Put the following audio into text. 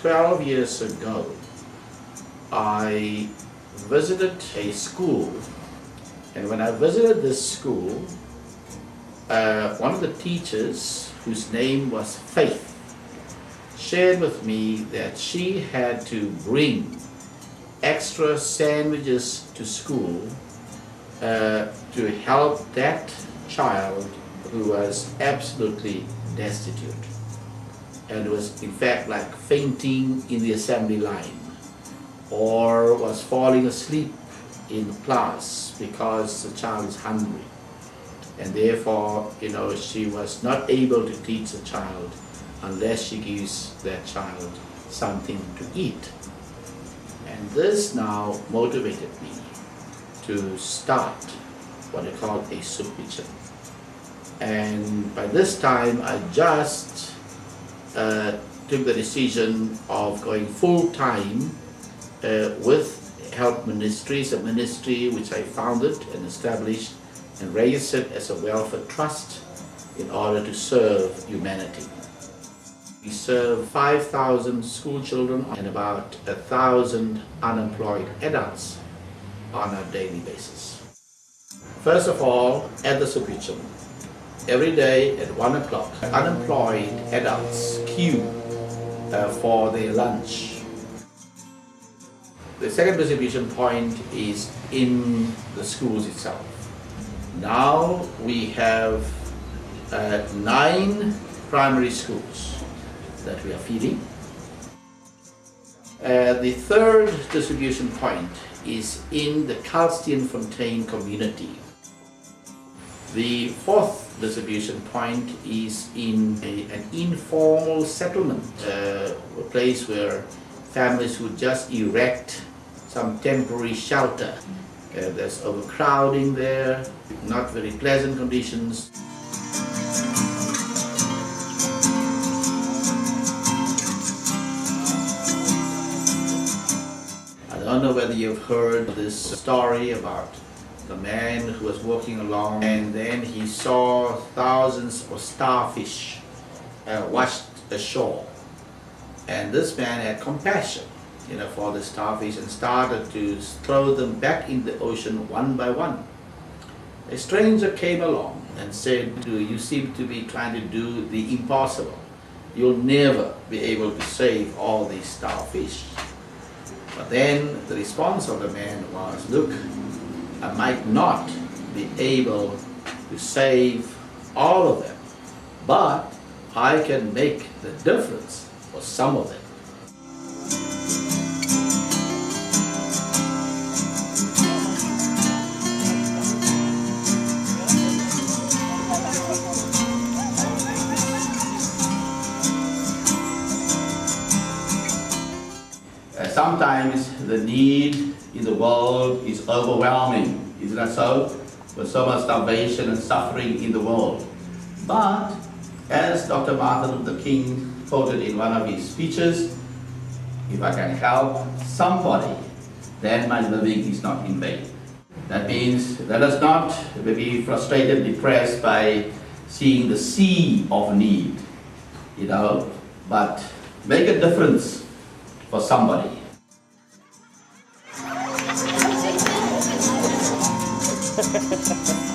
12 years ago, I visited a school, and when I visited this school, one of the teachers, whose name was Faith, shared with me that she had to bring extra sandwiches to school to help that child who was absolutely destitute and was in fact like fainting in the assembly line or was falling asleep in class because the child is hungry, and therefore she was not able to teach the child unless she gives that child something to eat. And this now motivated me to start what I call a soup kitchen. And by this time I just took the decision of going full-time with H.E.L.P. Ministries, a ministry which I founded and established and raised it as a welfare trust in order to serve humanity. We serve 5,000 school children and about 1,000 unemployed adults on a daily basis. First of all, at the soup kitchen, every day at 1 o'clock, unemployed adults queue for their lunch. The second distribution point is in the schools itself. Now we have 9 primary schools that we are feeding. The third distribution point is in the Fontaine community. The fourth distribution point is in an informal settlement, a place where families would just erect some temporary shelter. There's overcrowding there, not very pleasant conditions. I don't know whether you've heard this story about the man who was walking along and then he saw thousands of starfish washed ashore. And this man had compassion for the starfish and started to throw them back in the ocean one by one. A stranger came along and said, "You seem to be trying to do the impossible. You'll never be able to save all these starfish." But then the response of the man was, "Look, I might not be able to save all of them, but I can make the difference for some of them." Sometimes the need in the world is overwhelming, isn't that so? With so much starvation and suffering in the world. But as Dr. Martin Luther King quoted in one of his speeches, "If I can help somebody, then my living is not in vain." That means let us not be frustrated, depressed by seeing the sea of need, but make a difference for somebody. Ha ha ha ha.